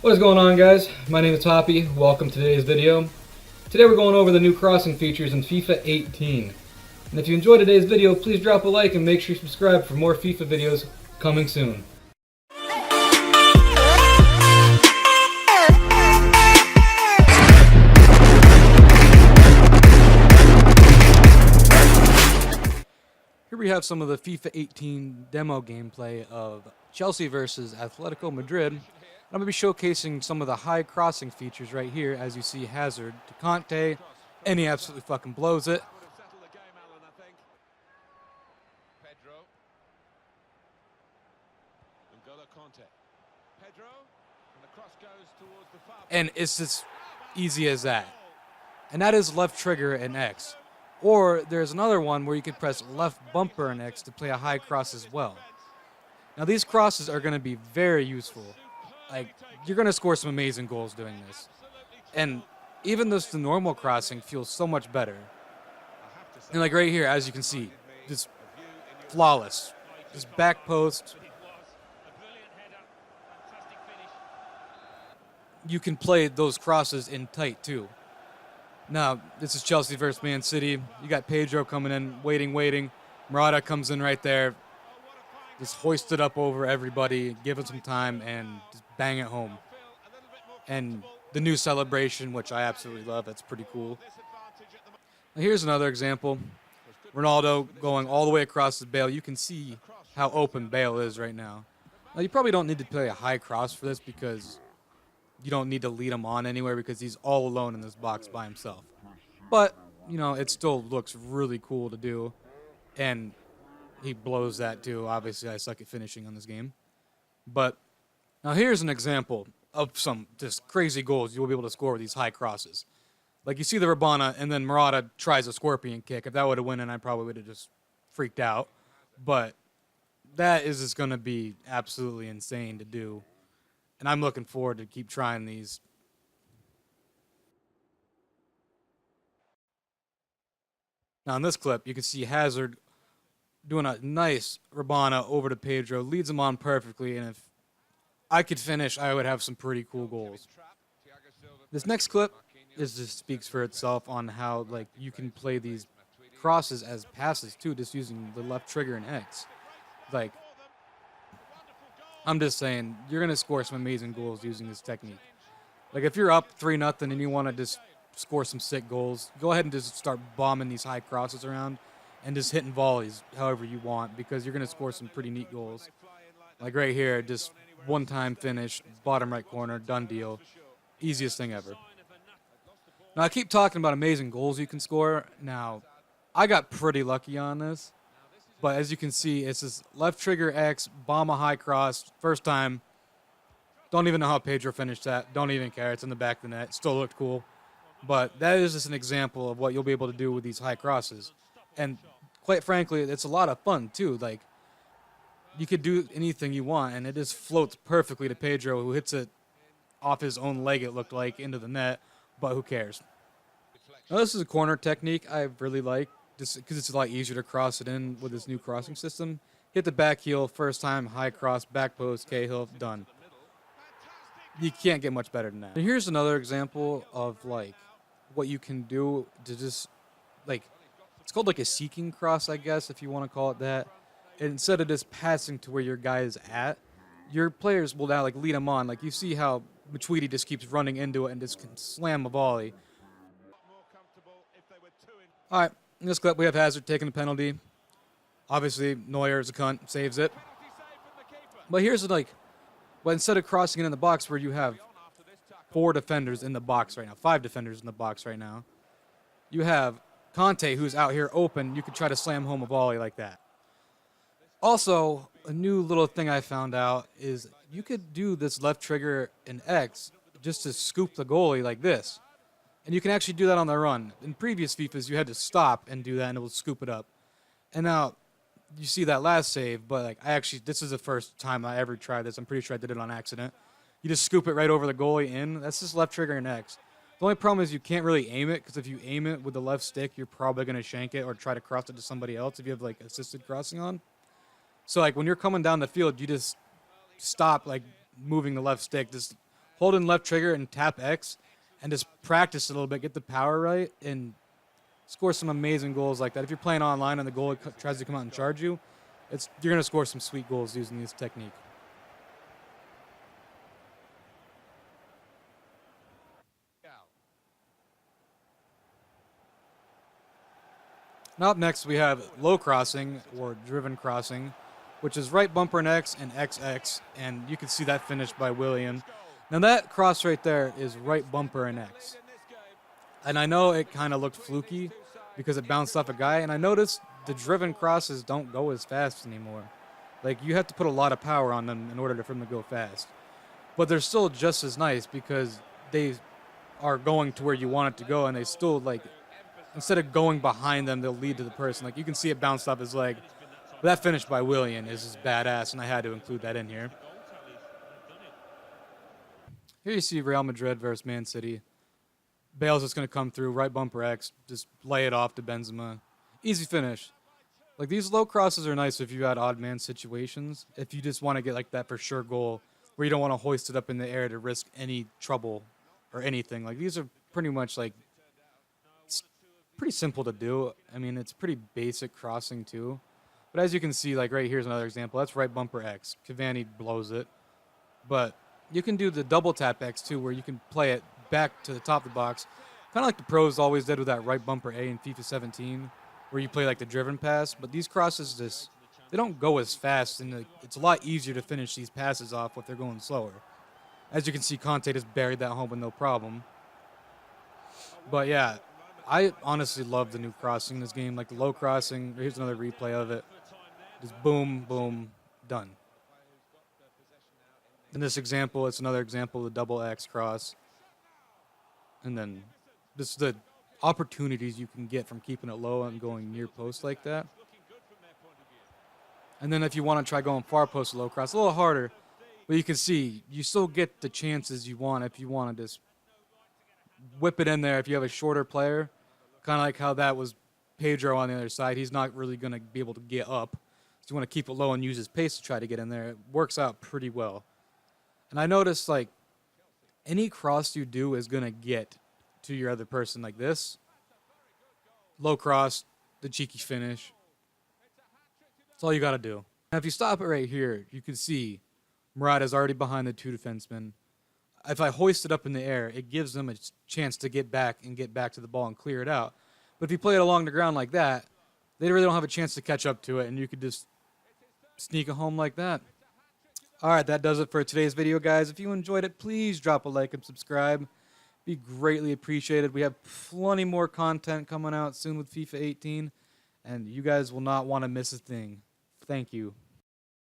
What is going on, guys? My name is Hoppy. Welcome to today's video. Today we're going over the new crossing features in FIFA 18. And if you enjoyed today's video, please drop a like and make sure you subscribe for more FIFA videos coming soon. Here we have some of the FIFA 18 demo gameplay of Chelsea versus Atletico Madrid. I'm going to be showcasing some of the high crossing features right here, as you see Hazard to Conte, and he absolutely fucking blows it. And it's as easy as that. And that is left trigger and X. Or there's another one where you can press left bumper and X to play a high cross as well. Now these crosses are going to be very useful. Like, you're going to score some amazing goals doing this. And even the normal crossing feels so much better. And like right here, as you can see, just flawless. Just back post. You can play those crosses in tight too. Now, this is Chelsea versus Man City. You got Pedro coming in, waiting. Morata comes in right there. Just hoist it up over everybody, give it some time, and just bang it home. And the new celebration, which I absolutely love, that's pretty cool. Now here's another example. Ronaldo going all the way across the Bale. You can see how open Bale is right now. Now you probably don't need to play a high cross for this because you don't need to lead him on anywhere because he's all alone in this box by himself. But, you know, it still looks really cool to do. And he blows that too. Obviously, I suck at finishing on this game. But now here's an example of some just crazy goals you'll be able to score with these high crosses. Like you see the Rabona, and then Morata tries a scorpion kick. If that would have went in, I probably would have just freaked out. But that is just going to be absolutely insane to do. And I'm looking forward to keep trying these. Now in this clip, you can see Hazard doing a nice Rabona over to Pedro, leads him on perfectly, and if I could finish, I would have some pretty cool goals. This next clip just speaks for itself on how like you can play these crosses as passes too, just using the left trigger and X. Like, I'm just saying, you're gonna score some amazing goals using this technique. Like if you're up 3-0 and you want to just score some sick goals, go ahead and just start bombing these high crosses around and just hitting volleys however you want, because you're going to score some pretty neat goals. Like right here, just one-time finish, bottom right corner, done deal. Easiest thing ever. Now, I keep talking about amazing goals you can score. Now, I got pretty lucky on this, but as you can see, it's this left trigger X, bomb a high cross, first time. Don't even know how Pedro finished that. Don't even care. It's in the back of the net. Still looked cool. But that is just an example of what you'll be able to do with these high crosses. And quite frankly, it's a lot of fun too. Like, you could do anything you want, and it just floats perfectly to Pedro, who hits it off his own leg, it looked like, into the net, but who cares? Now, this is a corner technique I really like, just because it's a lot easier to cross it in with this new crossing system. Hit the back heel, first time, high cross, back post, Cahill, done. You can't get much better than that. And here's another example of, like, what you can do to just, like, it's called like a seeking cross, I guess, if you want to call it that. And instead of just passing to where your guy is at, your players will now like lead him on. Like you see how Matuidi just keeps running into it and just can slam a volley. All right, in this clip we have Hazard taking the penalty. Obviously, Neuer is a cunt, saves it. But here's like, but instead of crossing it in the box where you have 4 defenders in the box right now, 5 defenders in the box right now, you have Conte, who's out here open. You could try to slam home a volley like that. Also, a new little thing I found out is you could do this left trigger and X just to scoop the goalie like this. And you can actually do that on the run. In previous FIFAs, you had to stop and do that, and it will scoop it up. And now, you see that last save, but like this is the first time I ever tried this. I'm pretty sure I did it on accident. You just scoop it right over the goalie in. That's just left trigger and X. The only problem is you can't really aim it, because if you aim it with the left stick, you're probably going to shank it or try to cross it to somebody else if you have like assisted crossing on. So like when you're coming down the field, you just stop like moving the left stick, just hold in left trigger and tap X and just practice a little bit, get the power right, and score some amazing goals like that. If you're playing online and the goalie tries to come out and charge you, you're going to score some sweet goals using this technique. Now up next we have low crossing or driven crossing, which is right bumper and X and XX, and you can see that finished by Willian. Now that cross right there is right bumper and X. And I know it kind of looked fluky because it bounced off a guy, and I noticed the driven crosses don't go as fast anymore. Like, you have to put a lot of power on them in order for them to go fast. But they're still just as nice because they are going to where you want it to go, and they still, like, instead of going behind them, they'll lead to the person. Like, you can see it bounced off his leg. But that finish by Willian is just badass, and I had to include that in here. Here you see Real Madrid versus Man City. Bale's just going to come through, right bumper X, just lay it off to Benzema. Easy finish. Like, these low crosses are nice if you had odd man situations. If you just want to get, like, that for sure goal where you don't want to hoist it up in the air to risk any trouble or anything. Like, these are pretty much, like, it's pretty simple to do. I mean, it's pretty basic crossing, too. But as you can see, like, right here's another example. That's right bumper X. Cavani blows it. But you can do the double tap X, too, where you can play it back to the top of the box. Kind of like the pros always did with that right bumper A in FIFA 17, where you play, like, the driven pass. But these crosses just, they don't go as fast, and it's a lot easier to finish these passes off if they're going slower. As you can see, Conte just buried that home with no problem. But, yeah, I honestly love the new crossing in this game. Like, the low crossing, here's another replay of it. Just boom, boom, done. In this example, it's another example of the double X cross. And then this the opportunities you can get from keeping it low and going near post like that. And then if you want to try going far post low cross, a little harder, but you can see you still get the chances you want if you want to just whip it in there if you have a shorter player. Kind of like how that was Pedro on the other side. He's not really going to be able to get up. So you want to keep it low and use his pace to try to get in there. It works out pretty well. And I noticed, like, any cross you do is going to get to your other person like this. Low cross, the cheeky finish. That's all you got to do. Now, if you stop it right here, you can see Murata's already behind the two defensemen. If I hoist it up in the air, it gives them a chance to get back to the ball and clear it out. But if you play it along the ground like that, they really don't have a chance to catch up to it, and you could just sneak it home like that. All right, that does it for today's video, guys. If you enjoyed it, please drop a like and subscribe. Be greatly appreciated. We have plenty more content coming out soon with FIFA 18, and you guys will not want to miss a thing. Thank you.